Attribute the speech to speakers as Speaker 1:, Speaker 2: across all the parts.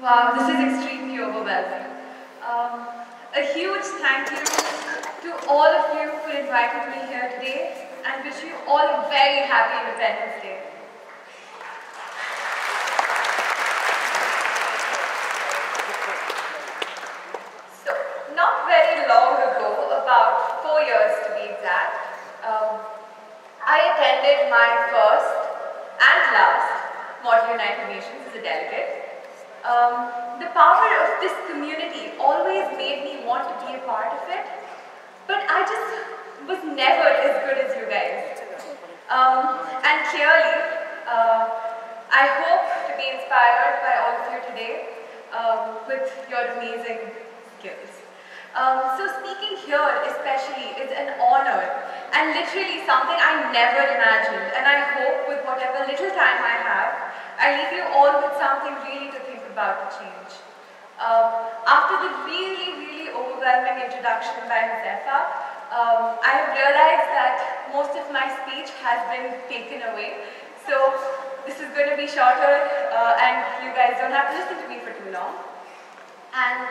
Speaker 1: Wow, this is extremely overwhelming. A huge thank you to all of you for inviting me here today and wish you all a very happy Independence Day. So, not very long ago, about 4 years to be exact, I attended my first and last Model United Nations as a delegate. The power of this community always made me want to be a part of it, but I just was never as good as you guys. And clearly, I hope to be inspired by all of you today with your amazing skills. So speaking here especially is an honor and literally something I never imagined, and I hope with whatever little time I have, I leave you all with something really to think about to change. After the really overwhelming introduction by Josefa, I have realized that most of my speech has been taken away. So this is going to be shorter and you guys don't have to listen to me for too long. And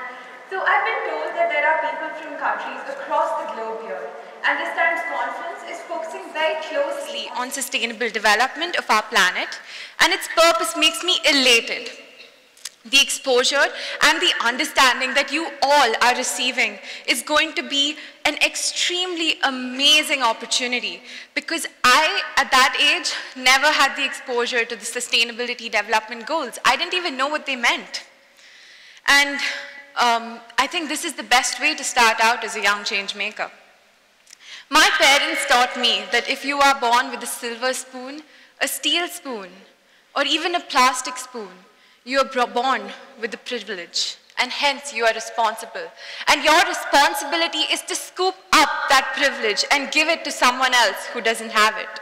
Speaker 1: so I've been told that there are people from countries across the globe here, and this time's conference is focusing very closely on sustainable development of our planet, and its purpose makes me elated. The exposure and the understanding that you all are receiving is going to be an extremely amazing opportunity, because I, at that age, never had the exposure to the sustainability development goals. I didn't even know what they meant. And I think this is the best way to start out as a young change maker. My parents taught me that if you are born with a silver spoon, a steel spoon, or even a plastic spoon, you are born with a privilege, and hence you are responsible. And your responsibility is to scoop up that privilege and give it to someone else who doesn't have it.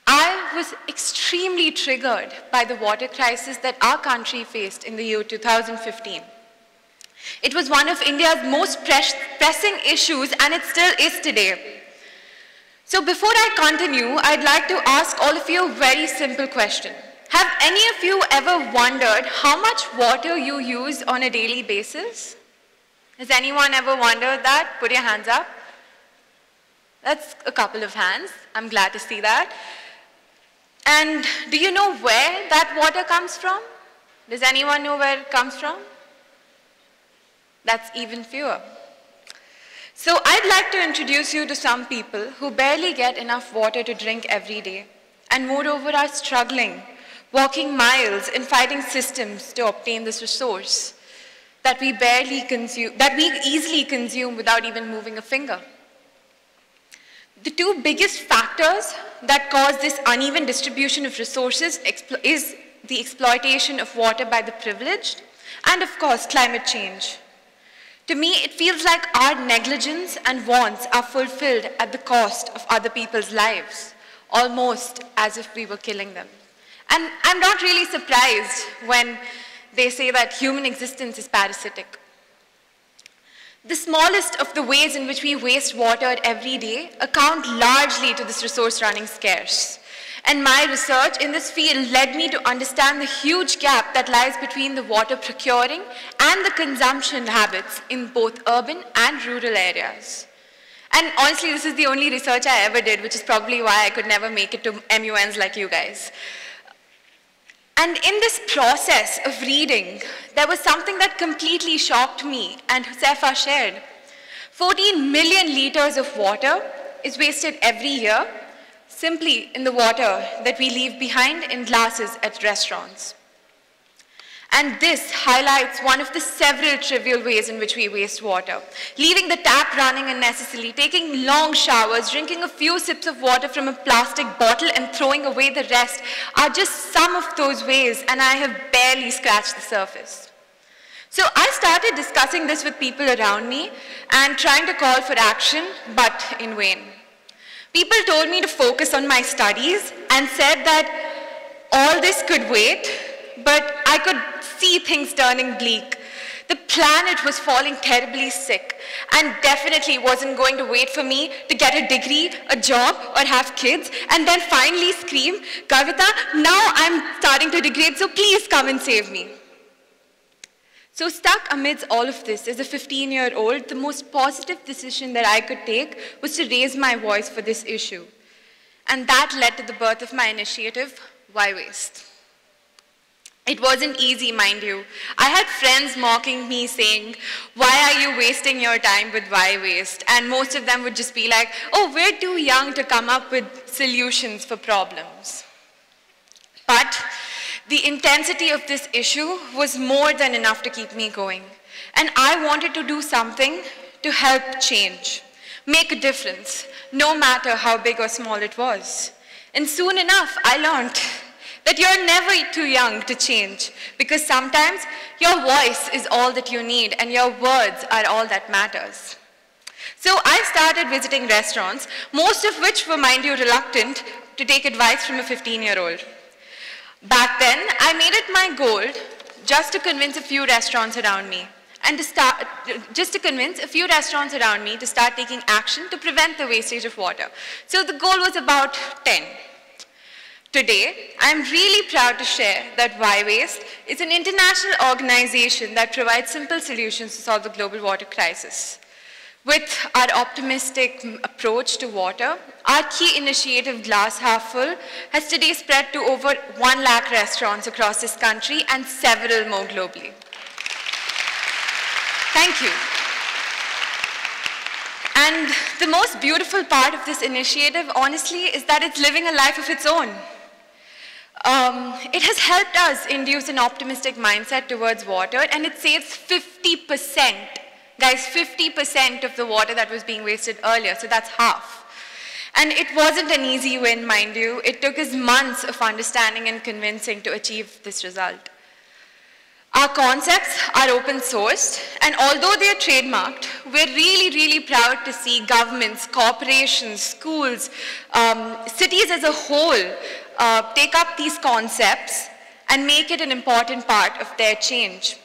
Speaker 1: I was extremely triggered by the water crisis that our country faced in the year 2015. It was one of India's most pressing issues, and it still is today. So before I continue, I'd like to ask all of you a very simple question. Have any of you ever wondered how much water you use on a daily basis? Has anyone ever wondered that? Put your hands up. That's a couple of hands. I'm glad to see that. And do you know where that water comes from? Does anyone know where it comes from? That's even fewer. So I'd like to introduce you to some people who barely get enough water to drink every day, and moreover are struggling, walking miles and fighting systems to obtain this resource that we easily consume without even moving a finger. The two biggest factors that cause this uneven distribution of resources is the exploitation of water by the privileged, and of course, climate change. To me, it feels like our negligence and wants are fulfilled at the cost of other people's lives, almost as if we were killing them. And I'm not really surprised when they say that human existence is parasitic. The smallest of the ways in which we waste water every day account largely to this resource running scarce. And my research in this field led me to understand the huge gap that lies between the water procuring and the consumption habits in both urban and rural areas. And honestly, this is the only research I ever did, which is probably why I could never make it to MUNs like you guys. And in this process of reading, there was something that completely shocked me, and Josefa shared. 14 million liters of water is wasted every year simply in the water that we leave behind in glasses at restaurants. And this highlights one of the several trivial ways in which we waste water. Leaving the tap running unnecessarily, taking long showers, drinking a few sips of water from a plastic bottle and throwing away the rest are just some of those ways, and I have barely scratched the surface. So I started discussing this with people around me and trying to call for action, but in vain. People told me to focus on my studies and said that all this could wait, but I could see things turning bleak. The planet was falling terribly sick and definitely wasn't going to wait for me to get a degree, a job, or have kids and then finally scream, "Garvita, now I'm starting to degrade, so please come and save me."
Speaker 2: So stuck amidst all of this, as a 15-year-old, the most positive decision that I could take was to raise my voice for this issue. And that led to the birth of my initiative, Why Waste? It wasn't easy, mind you. I had friends mocking me saying, why are you wasting your time with why waste? And most of them would just be like, oh, we're too young to come up with solutions for problems. But the intensity of this issue was more than enough to keep me going. And I wanted to do something to help change, make a difference, no matter how big or small it was. And soon enough, I learned that you're never too young to change, because sometimes your voice is all that you need and your words are all that matters. So I started visiting restaurants, most of which were, mind you, reluctant to take advice from a 15-year-old. Back then, I made it my goal just to convince a few restaurants around me and to start taking action to prevent the wastage of water. So the goal was about 10. Today, I'm really proud to share that Why Waste is an international organization that provides simple solutions to solve the global water crisis. With our optimistic approach to water, our key initiative, Glass Half Full, has today spread to over 1 lakh restaurants across this country and several more globally. Thank you. And the most beautiful part of this initiative, honestly, is that it's living a life of its own. It has helped us induce an optimistic mindset towards water, and it saves 50%. Guys, 50% of the water that was being wasted earlier, so that's half. And it wasn't an easy win, mind you. It took us months of understanding and convincing to achieve this result. Our concepts are open sourced, and although they are trademarked, we're really proud to see governments, corporations, schools, cities as a whole take up these concepts and make it an important part of their change.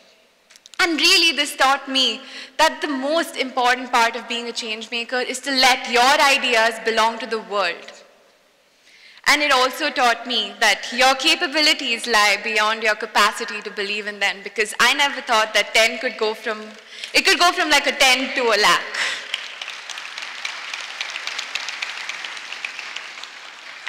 Speaker 2: And really, this taught me that the most important part of being a change maker is to let your ideas belong to the world. And it also taught me that your capabilities lie beyond your capacity to believe in them, because I never thought that 10 could go from like a 10 to a lakh.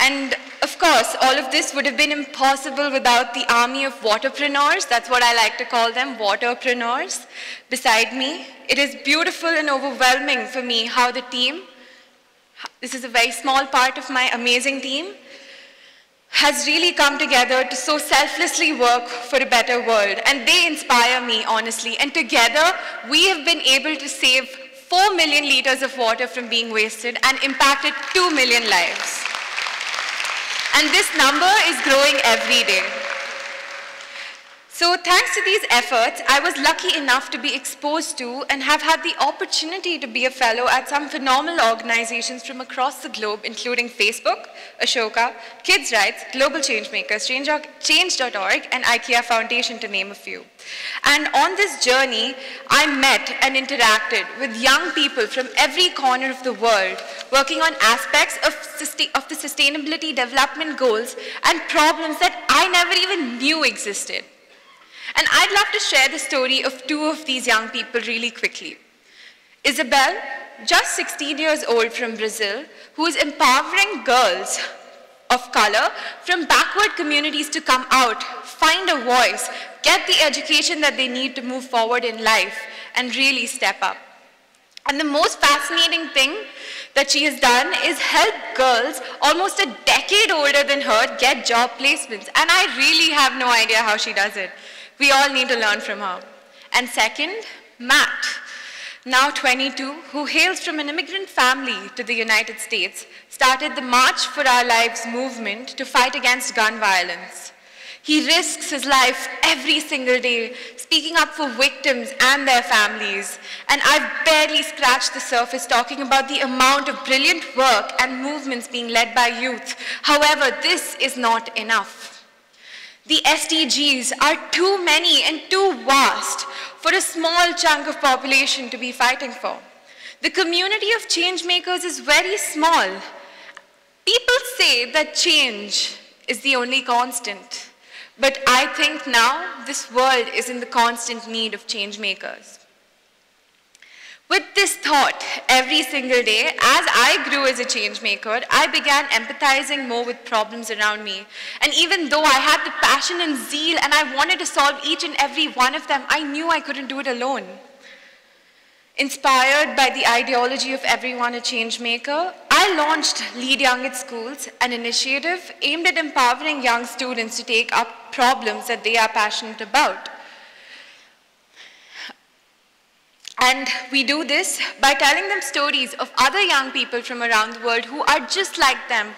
Speaker 2: And of course, all of this would have been impossible without the army of waterpreneurs. That's what I like to call them, waterpreneurs, beside me. It is beautiful and overwhelming for me how the team, this is a very small part of my amazing team, has really come together to so selflessly work for a better world. And they inspire me, honestly. And together, we have been able to save 4 million liters of water from being wasted and impacted 2 million lives. And this number is growing every day. So thanks to these efforts, I was lucky enough to be exposed to and have had the opportunity to be a fellow at some phenomenal organizations from across the globe, including Facebook, Ashoka, Kids' Rights, Global Changemakers, Change.org, and IKEA Foundation, to name a few. And on this journey, I met and interacted with young people from every corner of the world, working on aspects of the sustainability development goals and problems that I never even knew existed. And I'd love to share the story of 2 of these young people really quickly. Isabel, just 16 years old, from Brazil, who is empowering girls of color from backward communities to come out, find a voice, get the education that they need to move forward in life, and really step up. And the most fascinating thing that she has done is help girls almost a decade older than her get job placements. And I really have no idea how she does it. We all need to learn from her. And second, Matt, now 22, who hails from an immigrant family to the United States, started the March for Our Lives movement to fight against gun violence. He risks his life every single day, speaking up for victims and their families. And I've barely scratched the surface talking about the amount of brilliant work and movements being led by youth. However, this is not enough. The SDGs are too many and too vast for a small chunk of population to be fighting for. The community of change makers is very small. People say that change is the only constant. But I think now this world is in the constant need of change makers. With this thought, every single day, as I grew as a change maker, I began empathizing more with problems around me. And even though I had the passion and zeal and I wanted to solve each and every one of them, I knew I couldn't do it alone. Inspired by the ideology of everyone a change maker, I launched Lead Young at Schools, an initiative aimed at empowering young students to take up problems that they are passionate about. And we do this by telling them stories of other young people from around the world who are just like them,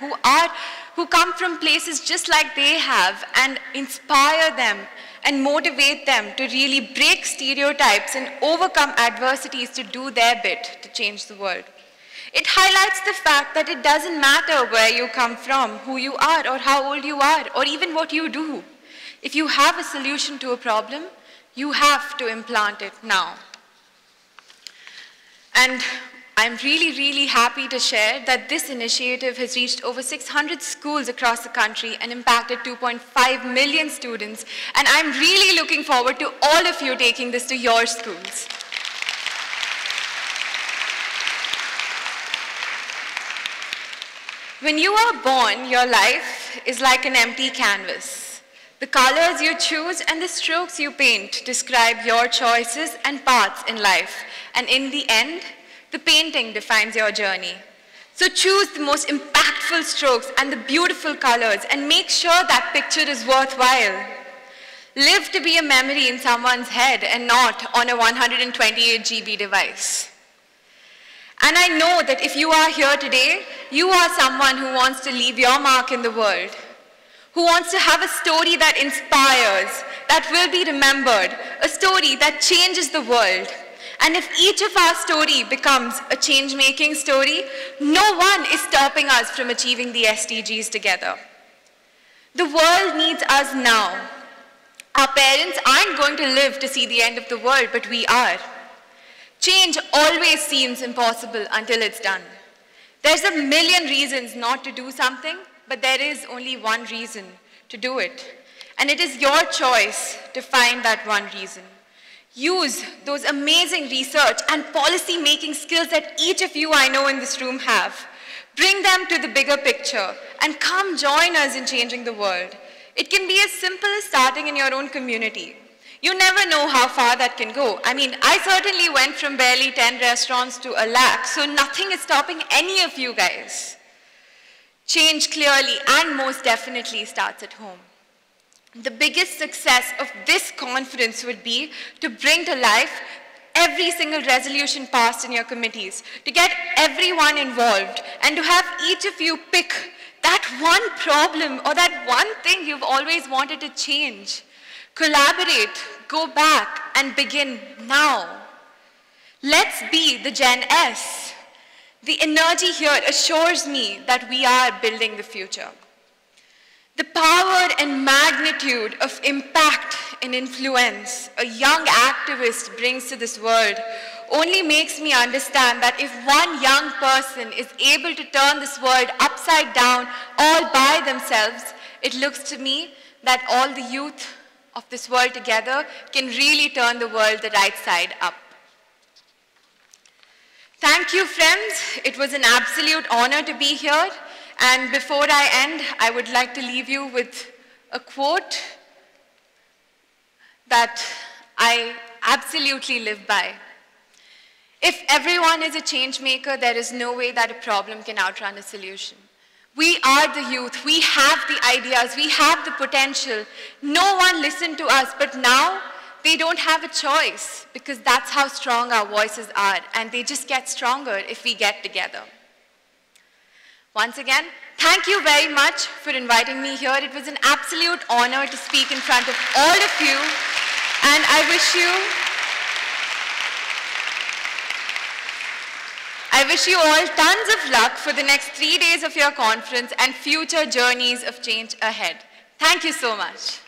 Speaker 2: who come from places just like they have, and inspire them and motivate them to really break stereotypes and overcome adversities to do their bit to change the world. It highlights the fact that it doesn't matter where you come from, who you are, or how old you are, or even what you do. If you have a solution to a problem, you have to implant it now. And I'm really, really happy to share that this initiative has reached over 600 schools across the country and impacted 2.5 million students. And I'm really looking forward to all of you taking this to your schools. When you are born, your life is like an empty canvas. The colors you choose and the strokes you paint describe your choices and paths in life. And in the end, the painting defines your journey. So choose the most impactful strokes and the beautiful colors and make sure that picture is worthwhile. Live to be a memory in someone's head and not on a 128 GB device. And I know that if you are here today, you are someone who wants to leave your mark in the world, who wants to have a story that inspires, that will be remembered, a story that changes the world. And if each of our story becomes a change-making story, no one is stopping us from achieving the SDGs together. The world needs us now. Our parents aren't going to live to see the end of the world, but we are. Change always seems impossible until it's done. There's a million reasons not to do something, but there is only one reason to do it. And it is your choice to find that one reason. Use those amazing research and policy-making skills that each of you I know in this room have. Bring them to the bigger picture and come join us in changing the world. It can be as simple as starting in your own community. You never know how far that can go. I mean, I certainly went from barely 10 restaurants to 1 lakh, so nothing is stopping any of you guys. Change clearly and most definitely starts at home. The biggest success of this conference would be to bring to life every single resolution passed in your committees, to get everyone involved, and to have each of you pick that one problem or that one thing you've always wanted to change. Collaborate, go back, and begin now. Let's be the Gen S. The energy here assures me that we are building the future. The power and magnitude of impact and influence a young activist brings to this world only makes me understand that if one young person is able to turn this world upside down all by themselves, it looks to me that all the youth of this world together can really turn the world the right side up. Thank you, friends. It was an absolute honor to be here. And before I end, I would like to leave you with a quote that I absolutely live by. If everyone is a change maker, there is no way that a problem can outrun a solution. We are the youth. We have the ideas. We have the potential. No one listened to us, but now they don't have a choice because that's how strong our voices are, and they just get stronger if we get together. Once again, thank you very much for inviting me here. It was an absolute honor to speak in front of all of you, and I wish you all tons of luck for the next 3 days of your conference and future journeys of change ahead. Thank you so much.